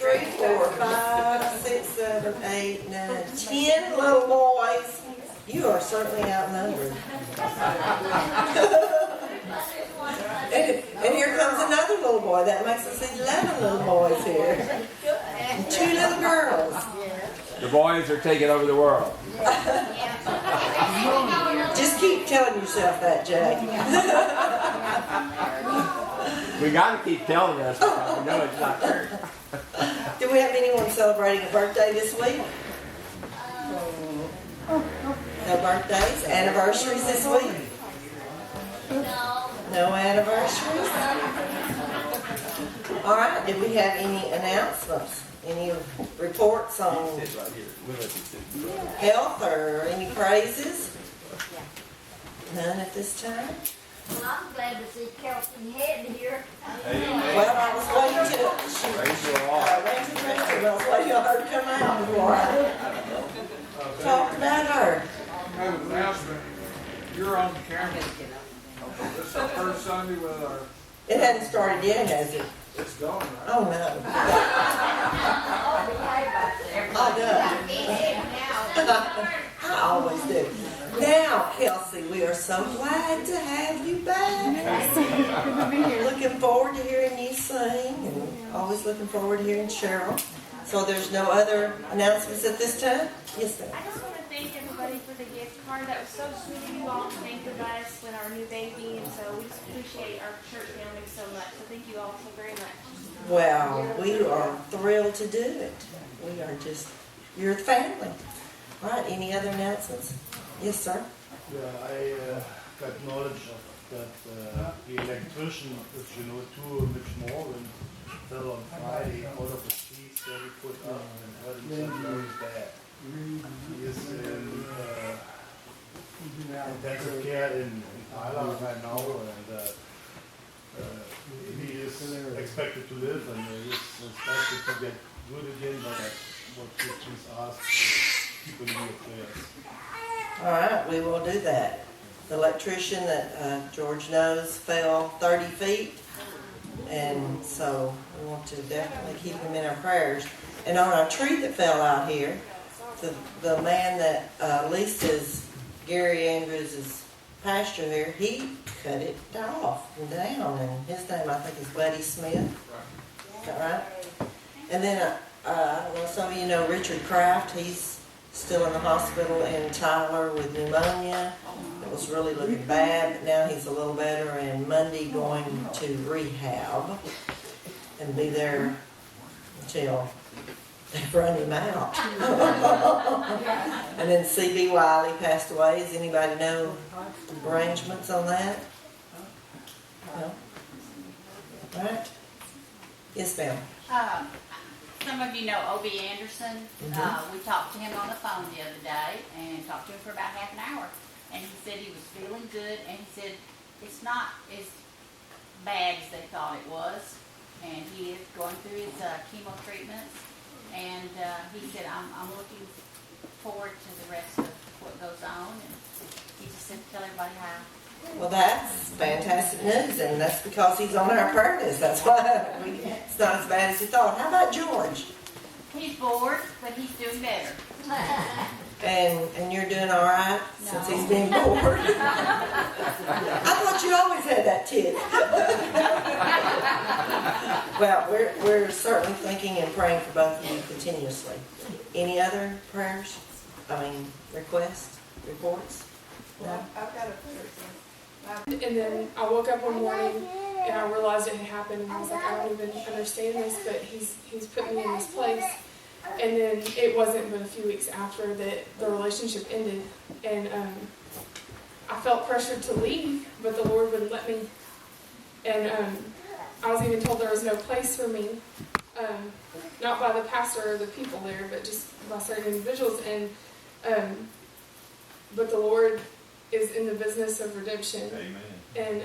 3, 4, 5, 6, 7, 8, 9, 10 little boys. You are certainly outnumbered. And here comes another little boy. That makes us 11 little boys here. And 2 little girls. The boys are taking over the world. Just keep telling yourself that, Jay. We got to keep telling us because we know it's not true. Do we have anyone celebrating a birthday this week? No birthdays? Anniversaries this week? No anniversaries? All right. Did we have any announcements? Any reports on health or any praises? None at this time? Well, I'm glad to see Kelsey Head here. Well, I was waiting to I was waiting on her to come out before I talked about her. I have an announcement. You're on the camera. This is our first Sunday with our... It hasn't started yet, has it? It's going, right? Oh, no. I always do. Now, Kelsey, we are so glad to have you back. Looking forward to hearing you sing, and always looking forward to hearing Cheryl. So there's no other announcements at this time? Yes, ma'am. I just want to thank everybody for the gift card. That was so sweet of you all to think of us with our new baby, and so we just appreciate our church family so much. So thank you all so very much. Well, we are thrilled to do it. We are just, you're the family. All right, any other announcements? Yes, sir. Yeah, I got knowledge of that the electrician, which you know, too much more, and fell on Friday out of the trees that he put up and hurt himself very bad. He is in intensive care in Thailand right now, and he is expected to live, and he is expected to get good again, but that's what we just asked to keep in your prayers. All right, we will do that. The electrician that George knows fell 30 feet, and so we want to definitely keep him in our prayers. And on our tree that fell out here, the man that leases Gary Andrews' pasture here, he cut it off and down, and his name I think is Buddy Smith. Is that right? And then I don't know, some of you know Richard Kraft. He's still in the hospital in Tyler with pneumonia. It was really looking bad, but now he's a little better, and Monday going to rehab and be there until they run him out. And then C.B. Wiley passed away. Does anybody know arrangements on that? No? All right. Yes, ma'am. Some of you know O.B. Anderson. We talked to him on the phone the other day and talked to him for about half an hour. And he said he was feeling good, and he said it's not as bad as they thought it was. And he is going through his chemo treatments. And he said, I'm looking forward to the rest of what goes on. And he just said to tell everybody how. Well, that's fantastic news, and that's because he's on our prayer list. That's why it's not as bad as you thought. How about George? He's bored, but he's doing better. And you're doing all right since he's been bored? I thought you always had that tip. Well, we're certainly thinking and praying for both of you continuously. Any other prayers? Requests? Reports? No? I've got a prayer. And then I woke up one morning and I realized it had happened, and I was like, I don't even understand this, but he's put me in this place. And then it wasn't but a few weeks after that the relationship ended, and I felt pressured to leave, but the Lord wouldn't let me. And I was even told there was no place for me, not by the pastor or the people there, but just by certain individuals. And but the Lord is in the business of redemption. Amen. And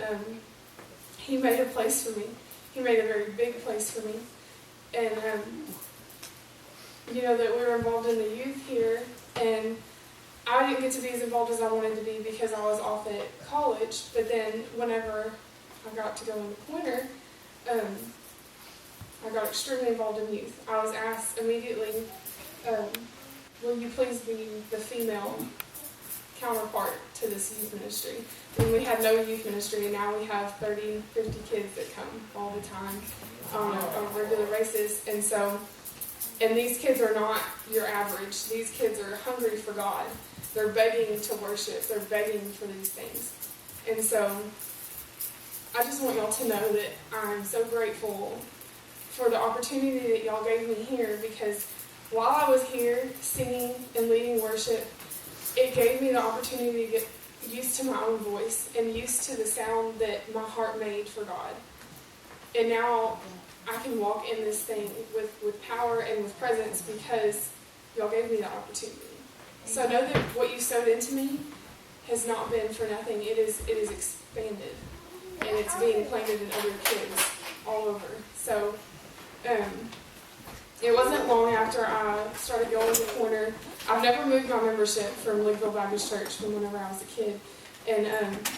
He made a place for me. He made a very big place for me. And you know that we were involved in the youth here, and I didn't get to be as involved as I wanted to be because I was off at college. But then whenever I got to go in the winter, I got extremely involved in youth. I was asked immediately, will you please be the female counterpart to this youth ministry? And we had no youth ministry, and now we have 30, 50 kids that come all the time on a regular basis. And these kids are not your average. These kids are hungry for God. They're begging to worship. They're begging for these things. And so I just want y'all to know that I'm so grateful for the opportunity that y'all gave me here, because while I was here singing and leading worship, it gave me the opportunity to get used to my own voice and used to the sound that my heart made for God. And now I can walk in this thing with power and with presence because y'all gave me the opportunity. So know that what you sowed into me has not been for nothing. It is expanded, and it's being planted in other kids all over. So it wasn't long after I started going to the corner. I've never moved my membership from Elm Grove Baptist Church from whenever I was a kid. And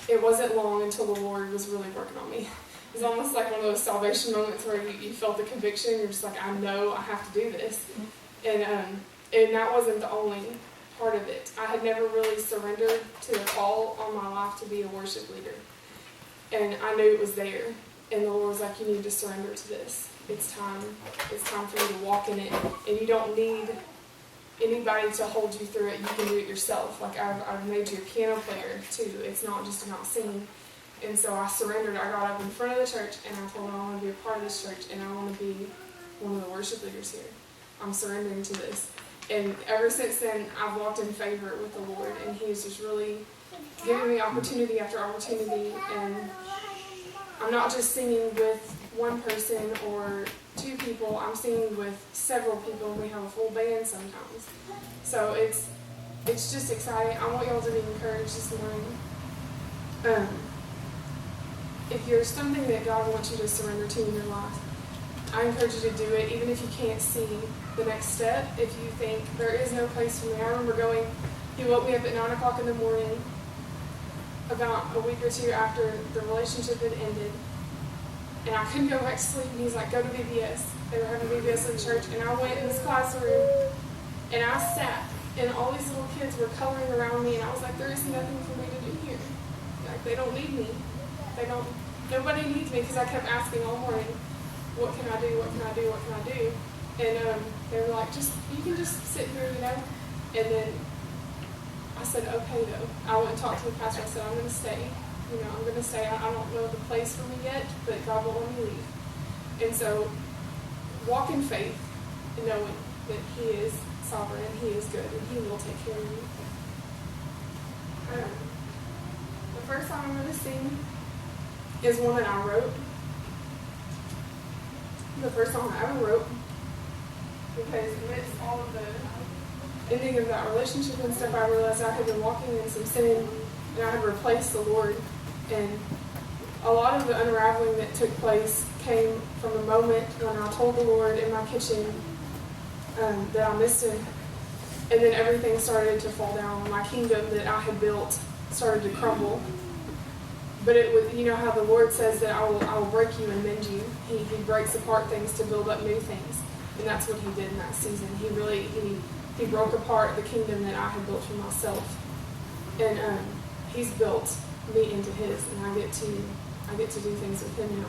it wasn't long until the Lord was really working on me. It was almost like one of those salvation moments where you felt the conviction. You're just like, I know I have to do this. And that wasn't the only part of it. I had never really surrendered to the call on my life to be a worship leader. And I knew it was there. And the Lord was like, you need to surrender to this. It's time for you to walk in it. And you don't need anybody to hold you through it. You can do it yourself. Like I've made you a piano player too. It's not just about singing. And so I surrendered. I got up in front of the church and I told them I want to be a part of this church and I want to be one of the worship leaders here. I'm surrendering to this. And ever since then, I've walked in favor with the Lord, and He's just really giving me opportunity after opportunity. And I'm not just singing with one person or two people. I'm singing with several people, and we have a full band sometimes. So it's just exciting. I want y'all to be encouraged this morning. If there's something that God wants you to surrender to in your life, I encourage you to do it, even if you can't see the next step. If you think there is no place for me. I remember he woke me up at 9 o'clock in the morning about a week or two after the relationship had ended. And I couldn't go back to sleep. And he's like, go to VBS. They were having VBS in church. And I went in this classroom and I sat. And all these little kids were coloring around me. And I was like, there is nothing for me to do here. Like, they don't need me. Nobody needs me, because I kept asking all morning, what can I do, what can I do, what can I do? And they were like, you can just sit here, And then I said, okay, though. I went and talked to the pastor. I said, I'm going to stay. I'm going to stay. I don't know the place for me yet, but God won't let me leave. And so walk in faith, knowing that He is sovereign and He is good and He will take care of you. The first song I'm going to sing is one that I wrote. The first song I ever wrote, because amidst all of the ending of that relationship and stuff, I realized I had been walking in some sin and I had replaced the Lord. And a lot of the unraveling that took place came from a moment when I told the Lord in my kitchen that I missed Him. And then everything started to fall down. My kingdom that I had built started to crumble. But it was, how the Lord says that I will break you and mend you. He breaks apart things to build up new things. And that's what He did in that season. He broke apart the kingdom that I had built for myself. And He's built me into His, and I get to do things with Him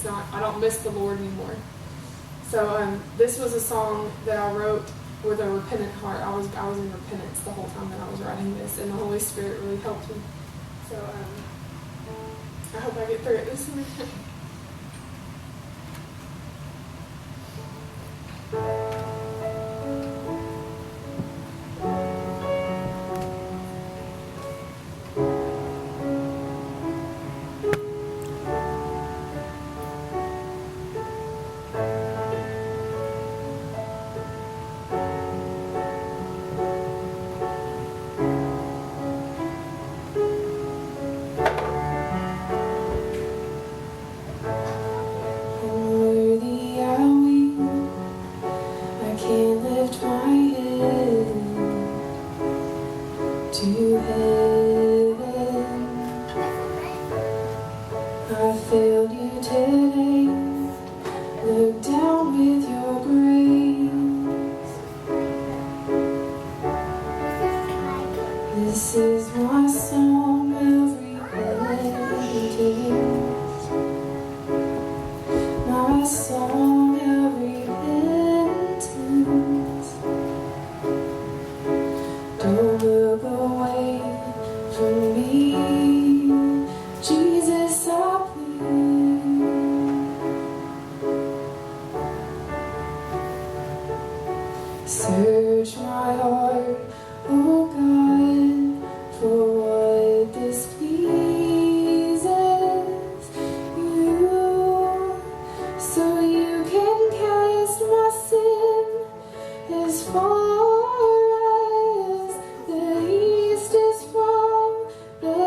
now. I don't miss the Lord anymore. So this was a song that I wrote with a repentant heart. I was in repentance the whole time that I was writing this, and the Holy Spirit really helped me. So I hope I get through it this morning. song of repentance. Don't look away from me, Jesus, I plead. Search my heart, oh God, for what displeases you, so you can cast my sin as far as the east is from the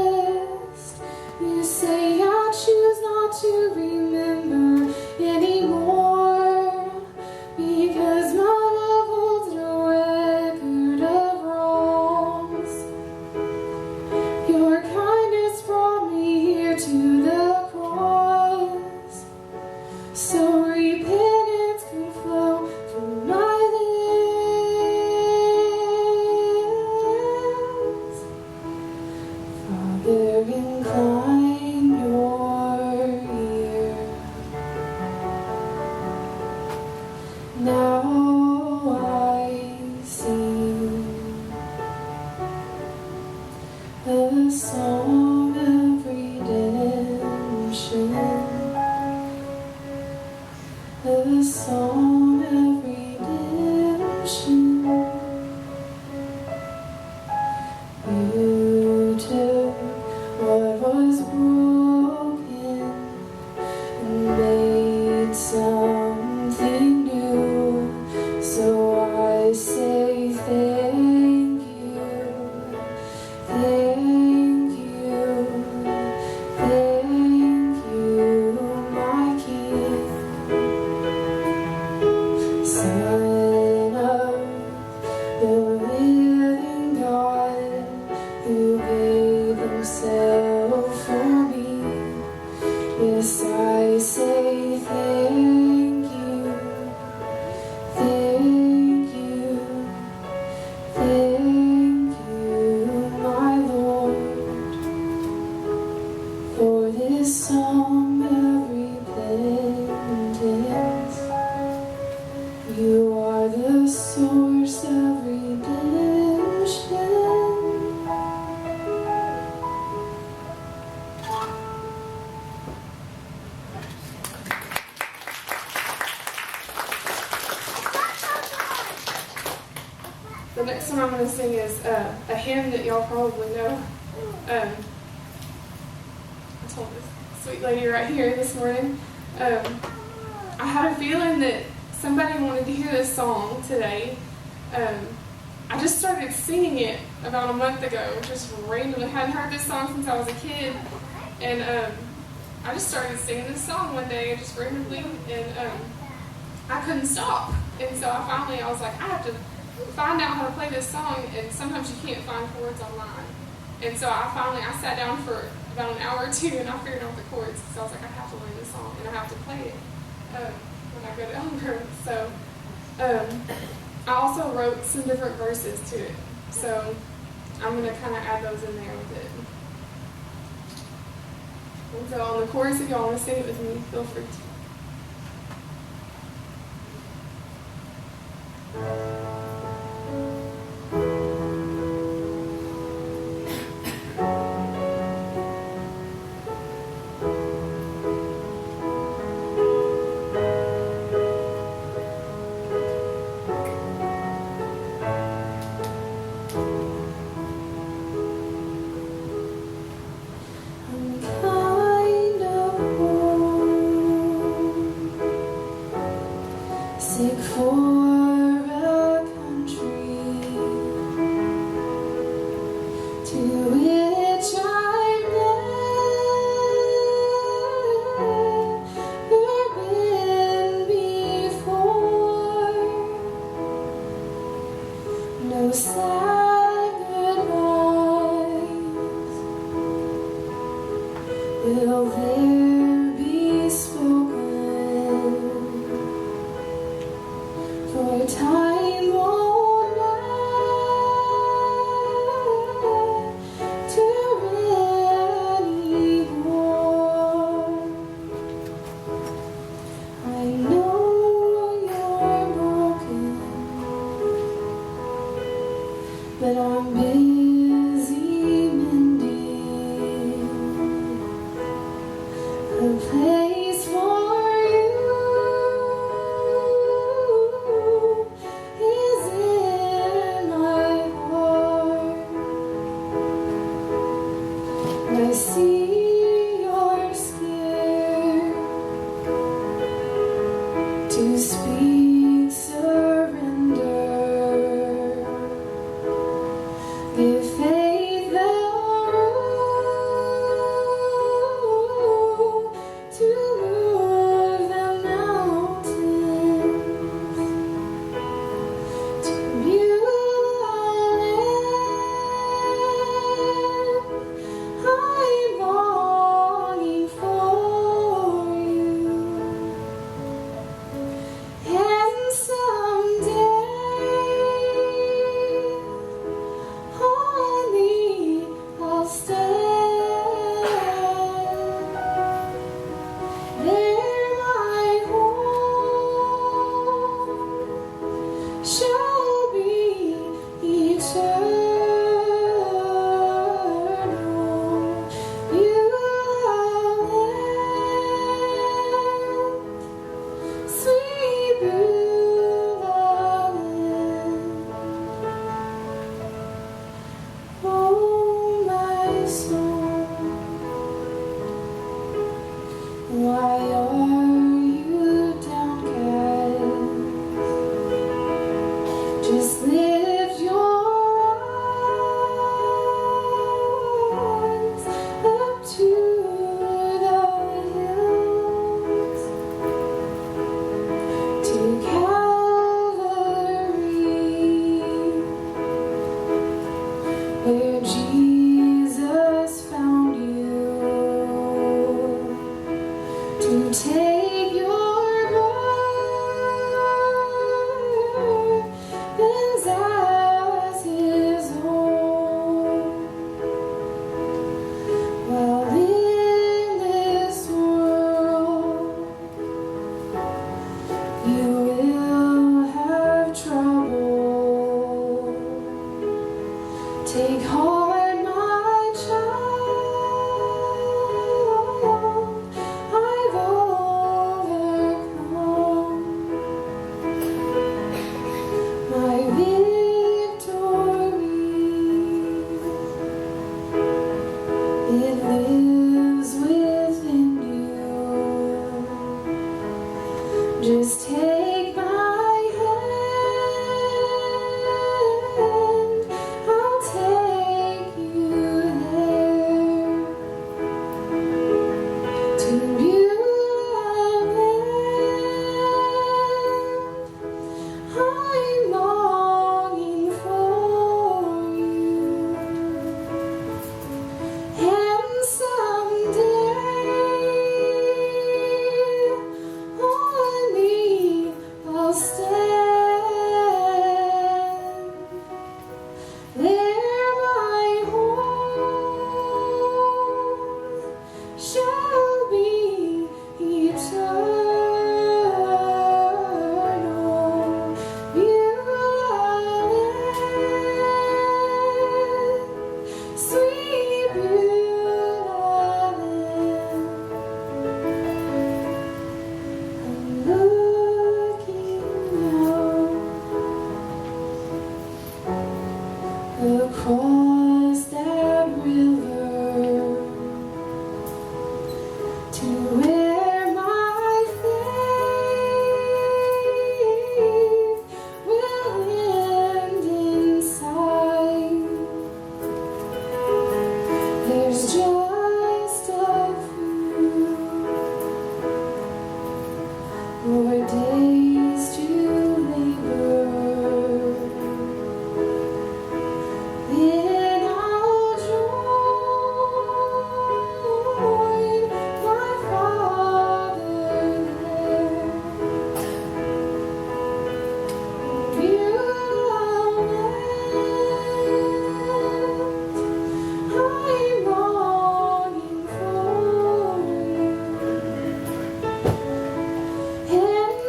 west. You say I choose not to remember anymore, because my love holds no record of wrongs. Your kindness brought me here to the cross, so repentance can flow from my lips. Father, incline your ear. Now I sing a song of redemption, a song of redemption. You took what was broken and made something new. So I say thank you, thank you, thank you, my King, Son of the living God, who gave himself for me. Yes, I say thank you, thank you, thank you, my Lord, for this song of repentance. You are the source of redemption. The next one I'm going to sing is a hymn that y'all probably know. I told this sweet lady right here this morning. I had a feeling that somebody wanted to hear this song today. I just started singing it about a month ago, just randomly. I hadn't heard this song since I was a kid, and I just started singing this song one day, just randomly, and I couldn't stop. And so I was like, I have to find out how to play this song, and sometimes you can't find chords online. And so I sat down for about an hour or two, and I figured out the chords. So I was like, I have to learn this song, and I have to play it when I go to Elm Grove. So I also wrote some different verses to it. So I'm going to kind of add those in there with it. And so on the chorus, if y'all want to sing it with me, feel free to. Sick for a country to which I've never been before. No sad goodbyes will there be spoken, for time won't matter anymore. but I'm busy mending a place for you is in my heart. I see you're scared to speak surrender. Give faith the room to move the mountains, to build a land. I'm longing for you, and someday only I'll stand there. My home shall be eternal. You land, sweet beloved. Oh, my soul, why are you downcast? Just lift your eyes up to the hills, to Calvary, where Jesus found you, to take your burdens as his own. While in this world you will have trouble, take heart, my child, I've overcome. My victory, it lives within you. Just take my hand, I'll take you there, to beautiful land. I'm longing for you, and someday only I'll stand there. My home shall be eternal. Beloved, sweet beloved, I'm looking now across that river to where my faith will end inside. There's just a few more days to labor, then I'll join my Father there. You I'm longing for you, and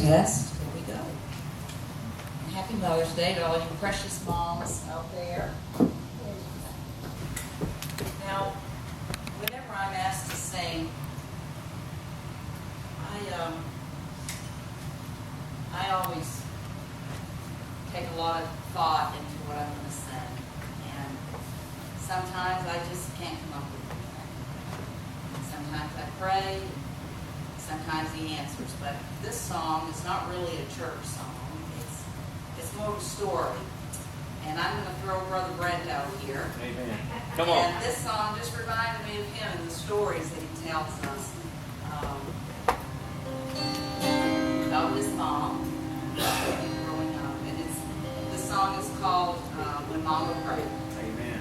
Test. Here we go. Happy Mother's Day to all you precious moms out there. Now, whenever I'm asked to sing, I always take a lot of thought into what I'm going to sing, and sometimes I just can't come up with anything. And sometimes I pray, and sometimes He answers. But this song is not really a church song. It's more of a story. And I'm going to throw Brother Brent out here. Amen. Come on. And this song just reminded me of him and the stories that he tells us about his mom growing up. And this song is called When Mama Prayed. Amen.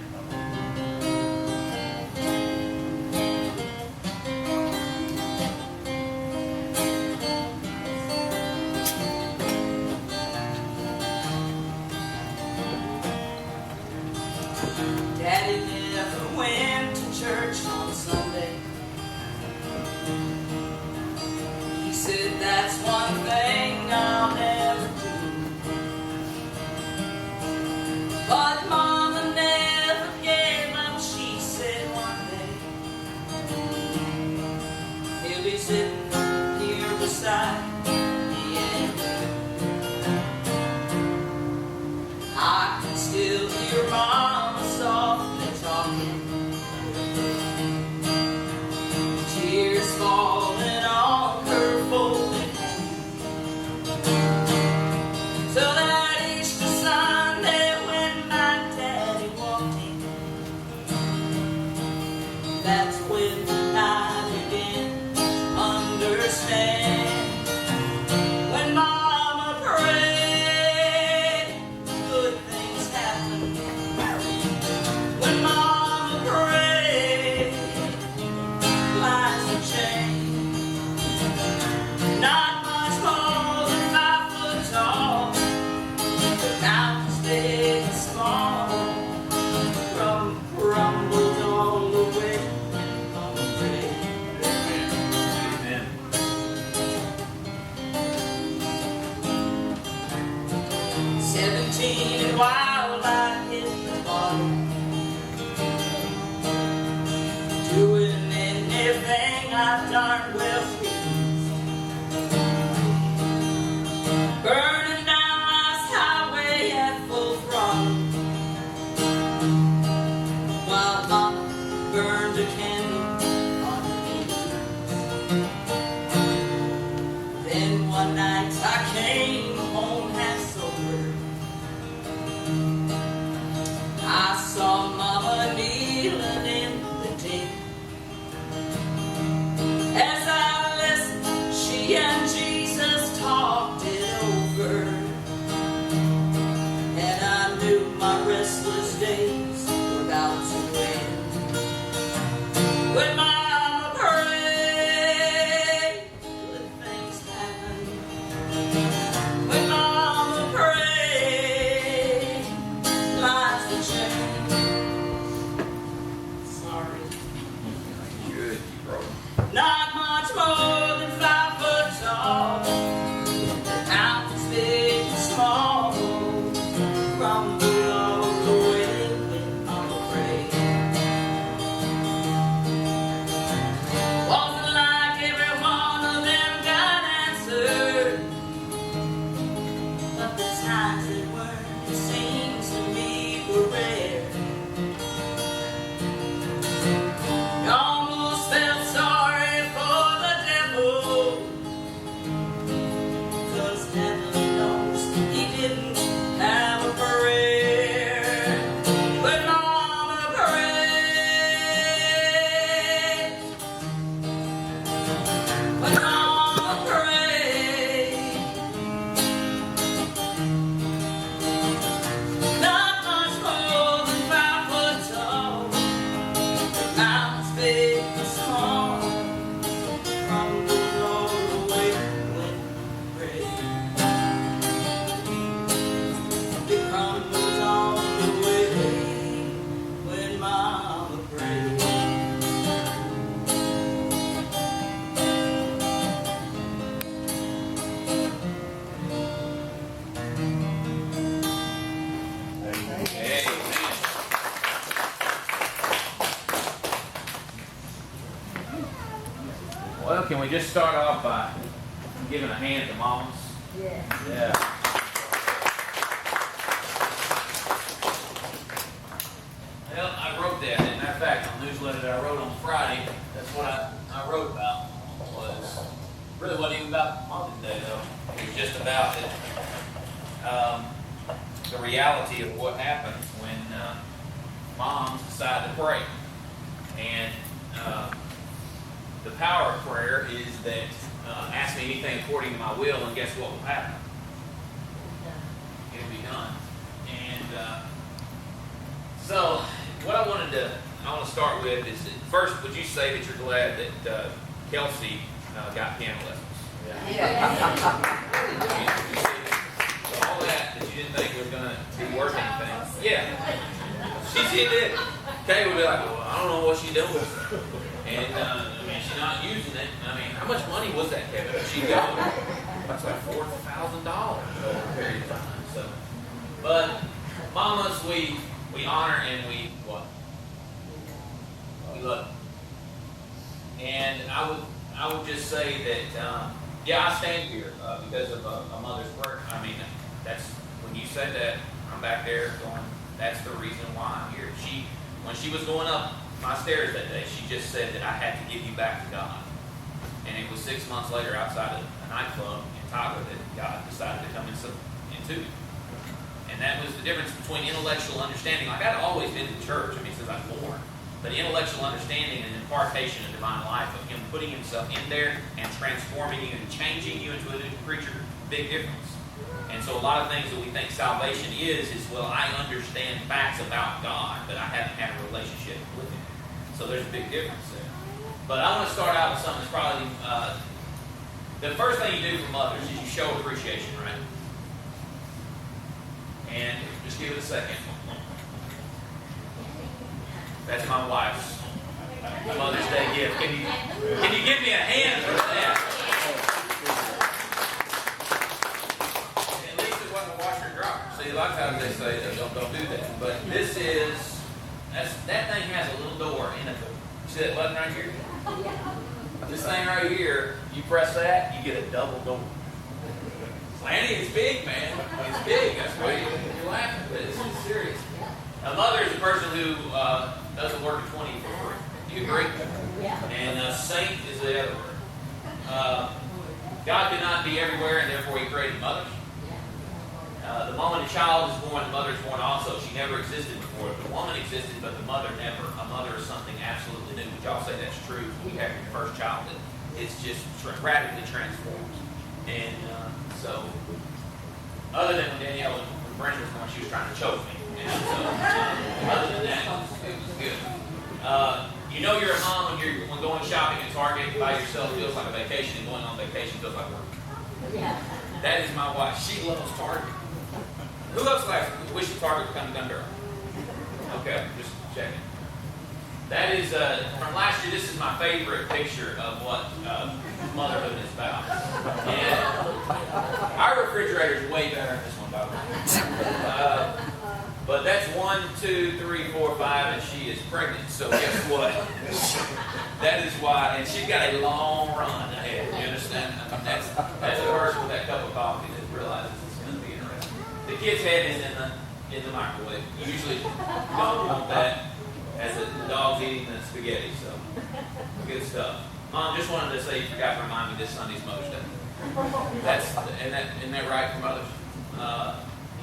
Daddy never went to church on Sunday. He said, that's one thing I'll never do. But Mama never gave up. She said one day he'll be sitting here beside me and you. I can still hear Mama softly talking, tears falling on her folded hand. So that Easter Sunday when my daddy walked in, that's when I began to understand. When Mama prayed, good things happened. When Mama prayed, lives would change. Not much more than 5 foot tall, but mountains big and small, crumbled all the way when Mama prayed. Amen. 17 and wild I hit the bottom, doing anything I darn well pleased, burning down life's highway at full throttle, while Mama burned a candle on her knees. Then one night I came home half sober. I saw Mama kneeling in the deep. As I listened, she and Jesus talked it over, and I knew my restless days were about to end. When Mama prayed, good things happened. When Mama prayed, lives would change. Sorry. Good. You broke. Not much more than 5 foot tall, the mountains big and small, crumbled all the way when Mama prayed. Wasn't like every one of them got answered, but the times that weren't, it seems to me, were rare. You almost felt sorry for the devil, 'cause heaven knows he didn't have a prayer. When Mama prayed, when Mama prayed, not much more than 5 foot tall, mountains big and small, crumbled all the way when prayed. It crumbles all the way when Mama prayed. Well, can we just start off by giving a hand to moms? Yeah. Well, I wrote that. As a matter of fact, on the newsletter that I wrote on Friday, that's what I wrote about. Was really wasn't even about Mother's Day though. It was just about the reality of what happens when moms decide to pray. And the power of prayer is that ask me anything according to my will, and guess what will happen? It'll be done. And so, what I want to start with is that first, would you say that you're glad that Kelsey got piano lessons? All that you didn't think was going to be worth anything. Yeah. She did. Kay would be like, well, I don't know what she's doing. And, I mean, she's not using it. I mean, how much money was that, Kevin? She got that's like $4,000 over a period of time. So, but mamas, we honor and we what? We love them. And I would just say that, yeah, I stand here because of a mother's prayer. I mean, that's when you said that, I'm back there going, that's the reason why I'm here. When she was going up my stairs that day, she just said that I had to give you back to God. And it was 6 months later outside of a nightclub in Tyler that God decided to come into it. And that was the difference between intellectual understanding. Like, I'd always been in church, I mean, since I was born. But intellectual understanding and impartation of divine life, of Him putting Himself in there and transforming you and changing you into a new creature, big difference. And so a lot of things that we think salvation is, well, I understand facts about God, but I haven't had a relationship with Him. So there's a big difference there. But I want to start out with something that's probably, the first thing you do for mothers is you show appreciation, right? And just give it a second. That's my wife's Mother's Day gift. Can you give me a hand for that? At least it wasn't a washer and dryer. See, a lot of times they say don't do that. But this is, that thing has a little door in it. You see that button right here? This thing right here, you press that, you get a double door. Lanny, it's big, man. It's big. That's why you're laughing, but it's serious. A mother is a person who doesn't work a 20 for free. Do you agree? Yeah. And saint is the other word. God could not be everywhere, and therefore He created mothers. The moment a child is born, the mother is born also. She never existed before. The woman existed, but the mother never. A mother is something absolutely new. Would y'all say that's true? When you have your first child, it's just radically transformed. And so, other than when Danielle, when Brent was born, she was trying to choke me. And so, other than that, it was good. You know you're a mom when going shopping at Target by yourself feels like a vacation, and going on vacation feels like work. Yeah. That is my wife. She loves Target. Who else wishes Target would come to Gunner? Okay, just checking. That is, from last year, this is my favorite picture of what motherhood is about. And our refrigerator is way better than this one, by the way. But that's 1, 2, 3, 4, 5, and she is pregnant. So guess what? That is why, and she's got a long run ahead. You understand? I mean, that's a person with that cup of coffee that realizes it's going to be interesting. The kid's head is in the microwave. You usually don't want that as the dog's eating the spaghetti. So good stuff. Mom, just wanted to say you forgot to remind me this Sunday's Mother's Day. Isn't that right for mothers?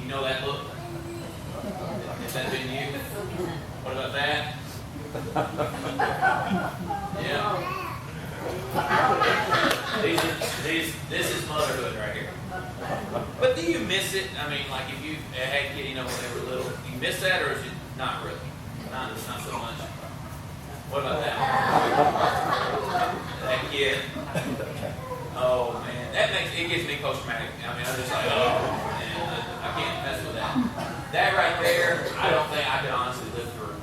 You know that look? Has that been you? What about that? Yeah. This is motherhood right here. But do you miss it? I mean, like if you had kids, when they were little, you miss that, or is it not really? Not so much. What about that? That kid. Oh man, it gives me post-traumatic. I mean, I'm just like, oh man, I can't mess with that. That right there, I don't think I could honestly live through.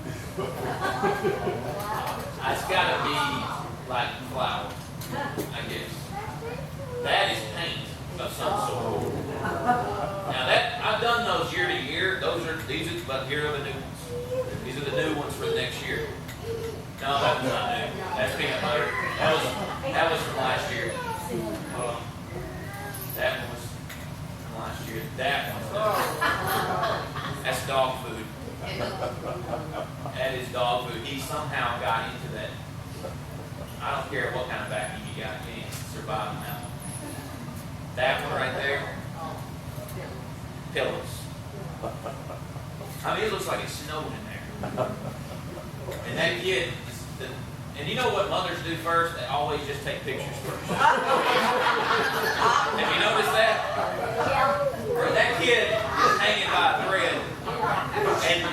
It's got to be like flour, I guess. That is paint of some sort. Now I've done those year to year. But here are the new ones. These are the new ones for the next year. No, that's not new. That's peanut butter. That was from got any surviving that one. That one right there, pillows. I mean, it looks like it snowed in there. And that kid, and you know what mothers do first? They always just take pictures first. Have you noticed that? Or that kid was hanging by a thread, and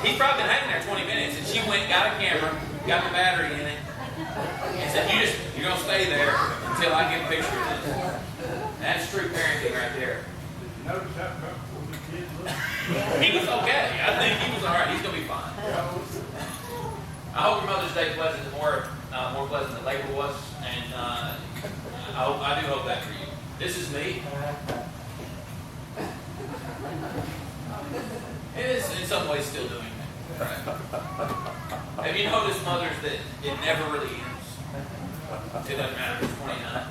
he's probably been hanging there 20 minutes, and she went and got a camera, got the battery in it, and said, you're going to stay there until I get a picture of this. That's true parenting right there. Notice how comfortable the kid looked. He was okay. I think he was all right. He's going to be fine. I hope your Mother's Day pleasant is more pleasant than labor was, and I do hope that for you. This is me. It is in some ways still doing that. Right? Have you noticed, mothers, that it never really ends? It doesn't matter if it's 29.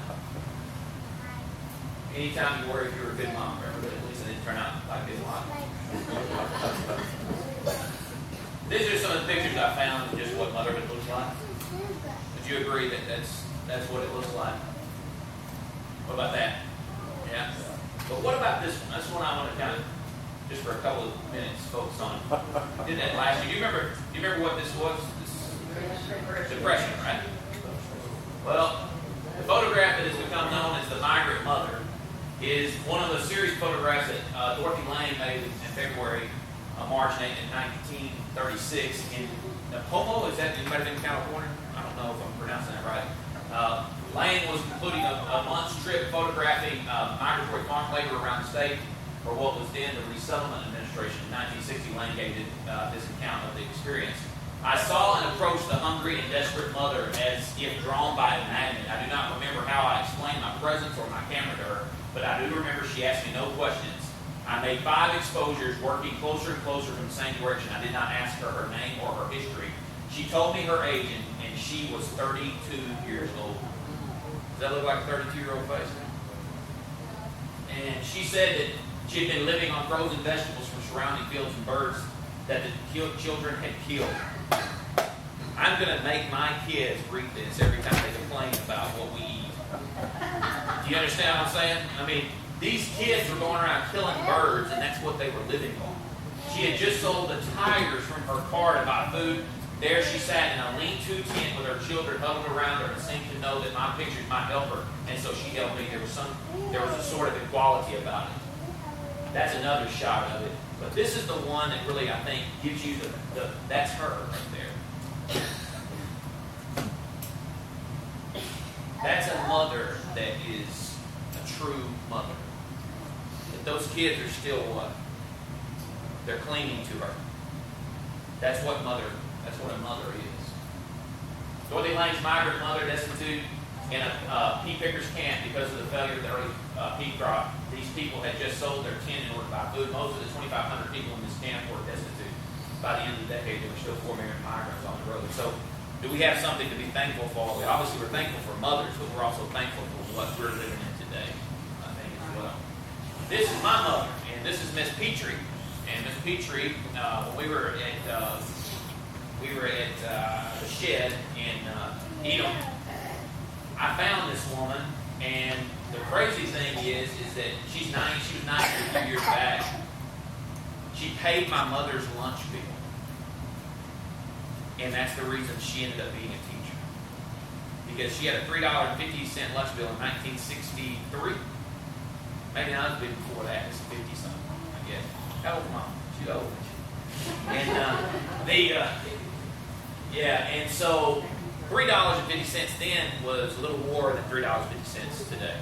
Anytime you worry if you're a good mom, remember that at least it didn't turn out like this one. These are some of the pictures I found of just what motherhood looks like. Would you agree that that's what it looks like? What about that? Yeah. But what about this one? That's one I want to kind of, just for a couple of minutes, focus on. Did that last year. Do you remember what this was? This depression, right? Well, the photograph that has become known as the migrant mother is one of the series of photographs that Dorothy Lane made in February, March 8, 1936 in Como. Is that anybody been in California? I don't know if I'm pronouncing that right. Lane was concluding a month's trip photographing migratory farm labor around the state for what was then the Resettlement Administration. In 1960, Lane gave this account of the experience. I saw and approached the hungry and desperate mother as if drawn by a magnet. I do not remember how I explained my presence or my camera to her, but I do remember she asked me no questions. I made 5 exposures, working closer and closer from the same direction. I did not ask her her name or her history. She told me her age, and she was 32 years old. Does that look like a 32-year-old face? And she said that she had been living on frozen vegetables from surrounding fields and birds that the children had killed. I'm going to make my kids read this every time they complain about what we eat. Do you understand what I'm saying? I mean, these kids were going around killing birds, and that's what they were living on. She had just sold the tires from her car to buy food. There she sat in a lean-to tent with her children huddled around her and seemed to know that my pictures might help her, and so she helped me. There was a sort of equality about it. That's another shot of it. But this is the one that really, I think, gives you that's her right there. That's a mother that is a true mother. But those kids are still what? They're clinging to her. That's what a mother is. Dorothy Lane's migrant mother destitute in a pea picker's camp because of the failure of the early pea crop. These people had just sold their tent in order to buy food. Most of the 2,500 people in this camp were destitute. By the end of the decade, there were still 4 million migrants on the road. So, do we have something to be thankful for? Obviously, we're thankful for mothers, but we're also thankful for what we're living in today, I think, as well. This is my mother, and this is Miss Petrie. And Miss Petrie, when we were at the shed in Edom, I found this woman, and the crazy thing is that she was 93 years back. She paid my mother's lunch bill. And that's the reason she ended up being a teacher. Because she had a $3.50 lunch bill in 1963. Maybe not a bit before that, it's 50-something, I guess. How old Mom? She's old. And so $3.50 then was a little more than $3.50 today.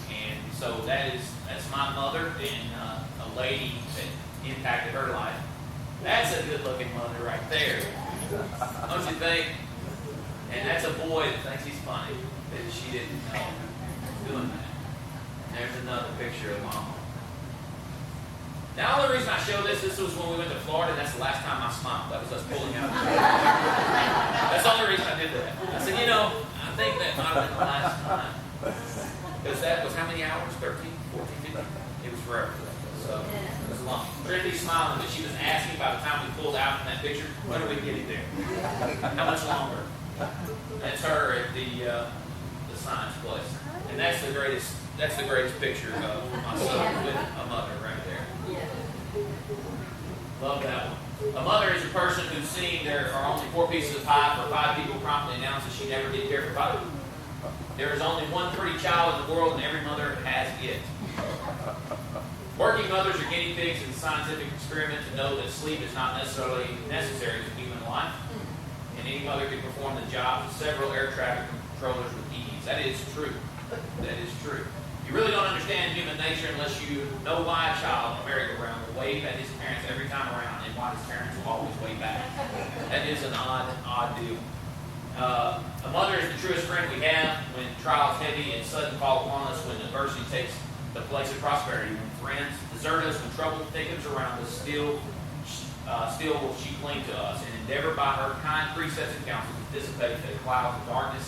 And so that's my mother and a lady that impacted her life. That's a good-looking mother right there. Don't you think? And that's a boy that thinks he's funny that she didn't know doing that. And there's another picture of Mom. Now, the only reason I show this was when we went to Florida, and that's the last time I smiled. That was us pulling out. That's the only reason I did that. I said, I think that might have been the last time. Because that was how many hours? 13, 14, 15? It was forever. So, it was long. Trinity's smiling, but she was asking by the time we pulled out from that picture, when are we getting there? How much longer? That's her at the place. And that's the greatest picture of my son with a mother right there. Love that one. A mother is a person who's seen there are only 4 pieces of pie for 5 people promptly announce that she never did care for 5. There is only one pretty child in the world, and every mother has it. Working mothers are guinea pigs in the scientific experiment to know that sleep is not necessarily necessary to human life, and any mother can perform the job of several air traffic controllers with ease. That is true. That is true. You really don't understand human nature unless you know why a child on a merry-go-round will wave at his parents every time around and why his parents will always wave back. That is an odd deal. A mother is the truest friend we have when trials heavy and sudden fall upon us, when adversity takes the place of prosperity, when friends desert us, when trouble thickens around us, still will she cling to us and endeavor by her kind precepts and counsels to dissipate the clouds of darkness